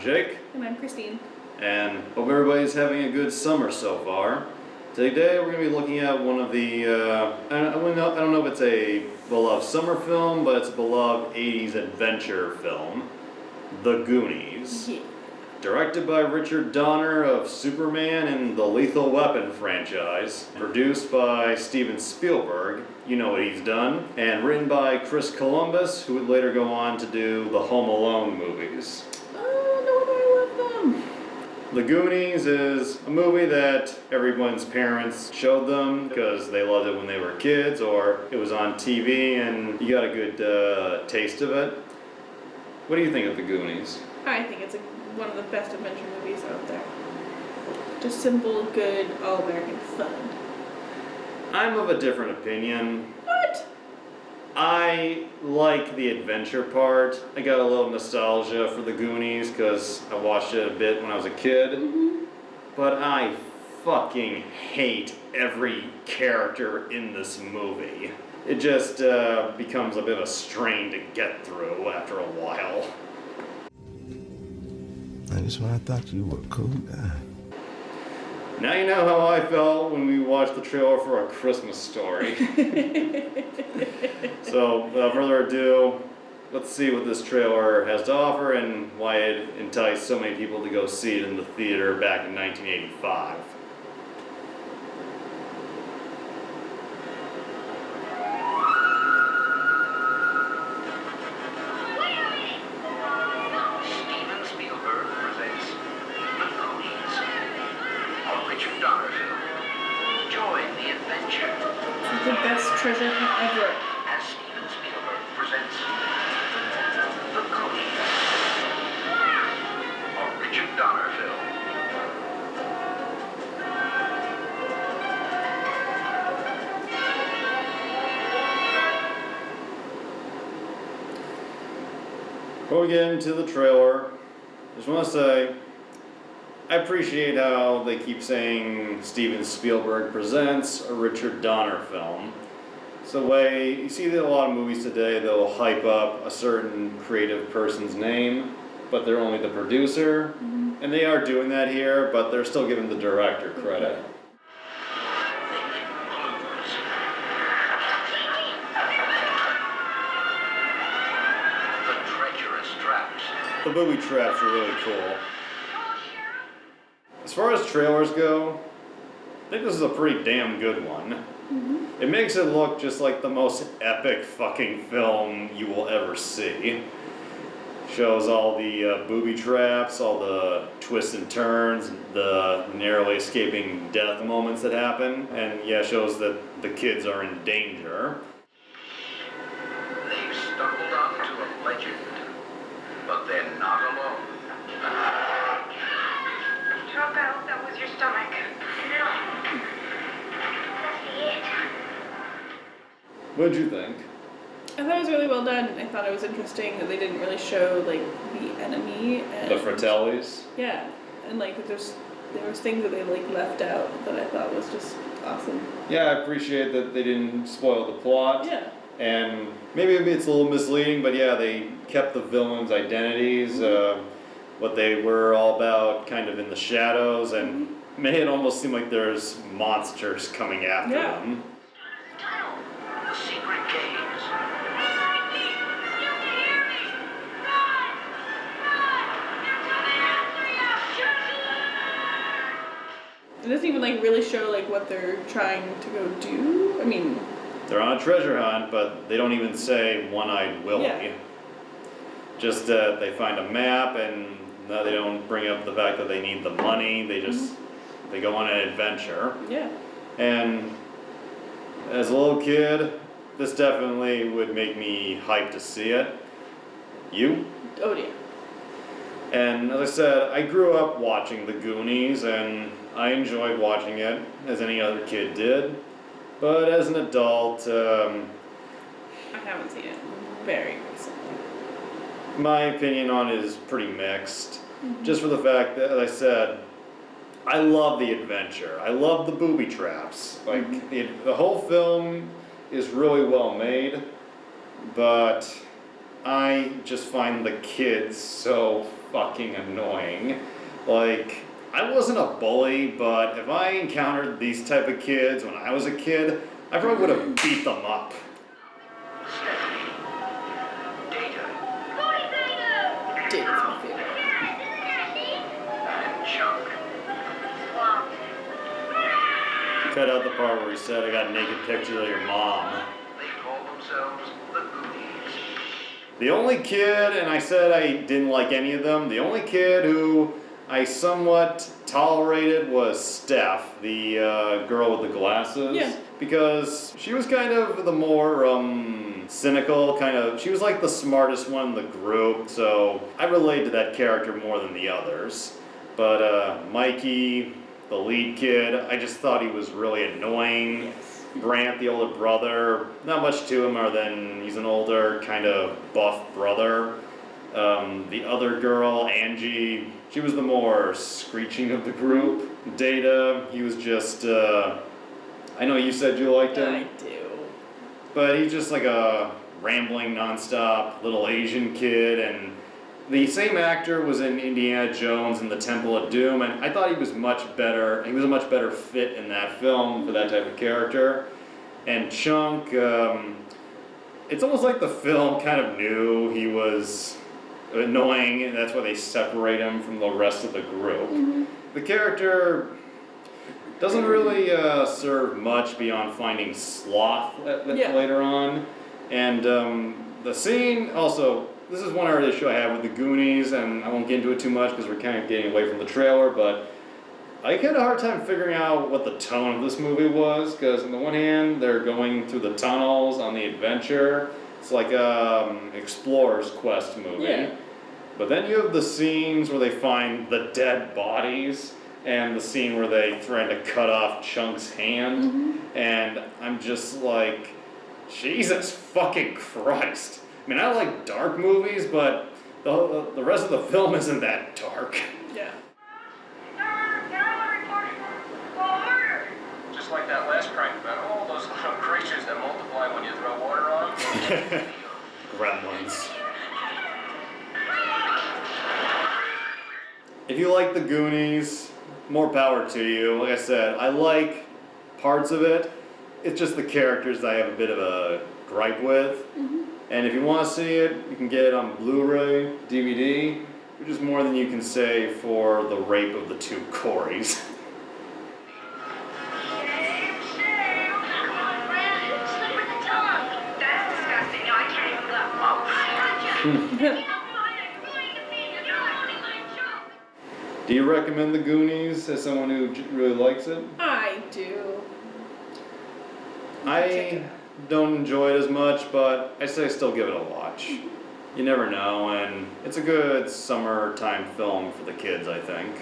Jake. And I'm Christine. And hope everybody's having a good summer so far. Today we're going to be looking at one of the, I don't know if it's a beloved summer film, but it's a beloved 80s adventure film, The Goonies. Yeah. Directed by Richard Donner of Superman and the Lethal Weapon franchise. Produced by Steven Spielberg, you know what he's done. And written by Chris Columbus, who would later go on to do the Home Alone movies. Oh, no wonder I love them. The Goonies is a movie that everyone's parents showed them because they loved it when they were kids, or it was on TV and you got a good taste of it. What do you think of The Goonies? I think it's one of the best adventure movies out there. Just simple, good, all-American fun. I'm of a different opinion. What? I like the adventure part. I got a little nostalgia for The Goonies because I watched it a bit when I was a kid. Mm-hmm. But I fucking hate every character in this movie. It just becomes a bit of a strain to get through after a while. I just when I thought you were a cool guy. Now you know how I felt when we watched the trailer for A Christmas Story. So, without further ado, let's see what this trailer has to offer and why it enticed so many people to go see it in the theater back in 1985. Steven Spielberg presents The Goonies, a Richard Donner film. Join the adventure It's the best treasure hunt ever. as Steven Spielberg presents The Goonies, a Richard Donner film. Before we get into the trailer, I just want to say, I appreciate how they keep saying Steven Spielberg presents a Richard Donner film. It's the way, you see that a lot of movies today, they'll hype up a certain creative person's name, but they're only the producer. And they are doing that here, but they're still giving the director credit. The treacherous traps. The booby traps are really cool. As far as trailers go, I think this is a pretty damn good one. It makes it look just like the most epic fucking film you will ever see. Shows all the booby traps, all the twists and turns, the narrowly escaping death moments that happen, and yeah, shows that the kids are in danger. They've stumbled onto a legend, but they're not alone. Drop out, that was your stomach. No. Must be it. What'd you think? I thought it was really well done. I thought it was interesting that they didn't really show like the enemy and The Fratellis? yeah, and like there was things that they like left out that I thought was just awesome. Yeah, I appreciate that they didn't spoil the plot. Yeah. And maybe it's a little misleading, but yeah, they kept the villains' identities, what they were all about, kind of in the shadows, and made it almost seem like there's monsters coming after Yeah. them. The secret caves. It doesn't even like really show like what they're trying to go do. I mean, They're on a treasure hunt, but they don't even say One-Eyed Willie. Yeah. Just that they find a map, and no, they don't bring up the fact that they need the money. They just they go on an adventure. yeah. And as a little kid, this definitely would make me hyped to see it. You? Oh dear. And as I said, I grew up watching The Goonies, and I enjoyed watching it, as any other kid did. But as an adult, I haven't seen it very recently. my opinion on it is pretty mixed. Just for the fact that, as I said, I love the adventure. I love the booby traps. Like, the whole film is really well made, but I just find the kids so fucking annoying. Like, I wasn't a bully, but if I encountered these type of kids when I was a kid, I probably would have beat them up. Stephanie. Data. Data's my favorite. And Chuck. Cut out the part where he said, I got naked pictures of your mom. They call themselves the Goonies. The only kid, and I said I didn't like any of them, the only kid who I somewhat tolerated was Steph, the girl with the glasses. Yeah. Because she was kind of the more cynical, she was like the smartest one in the group, so I related to that character more than the others. But Mikey, the lead kid, I just thought he was really annoying. Yes. Brant, the older brother, not much to him other than he's an older, kind of buff brother. The other girl, Angie, she was the more screeching of the group. Data, he was just, I know you said you liked him, I do. but he's just like a rambling, nonstop little Asian kid, and the same actor was in Indiana Jones and the Temple of Doom, and I thought he was much better. He was a much better fit in that film for that type of character. And Chunk, it's almost like the film kind of knew he was annoying, and that's why they separate him from the rest of the group. Mm-hmm. The character doesn't really serve much beyond finding sloth later on. And the scene also, this is one other issue I have with the Goonies, and I won't get into it too much because we're kind of getting away from the trailer, but I had a hard time figuring out what the tone of this movie was, because on the one hand, they're going through the tunnels on the adventure. It's like explorer's quest movie. Yeah. But then you have the scenes where they find the dead bodies, and the scene where they try to cut off Chunk's hand, and I'm just like, Jesus fucking Christ. I mean, I like dark movies, but the rest of the film isn't that dark. Yeah. Just like that last prank about all those little creatures that multiply when you throw water on them. Gremlins. If you like the Goonies, more power to you. Like I said, I like parts of it. It's just the characters that I have a bit of a gripe with. And if you want to see it, you can get it on Blu-ray, DVD, which is more than you can say for the rape of the two Coreys. That's disgusting. No, I can't even look. Do you recommend the Goonies as someone who really likes it? I do. I don't enjoy it as much, but I say still give it a watch. You never know, and it's a good summertime film for the kids, I think.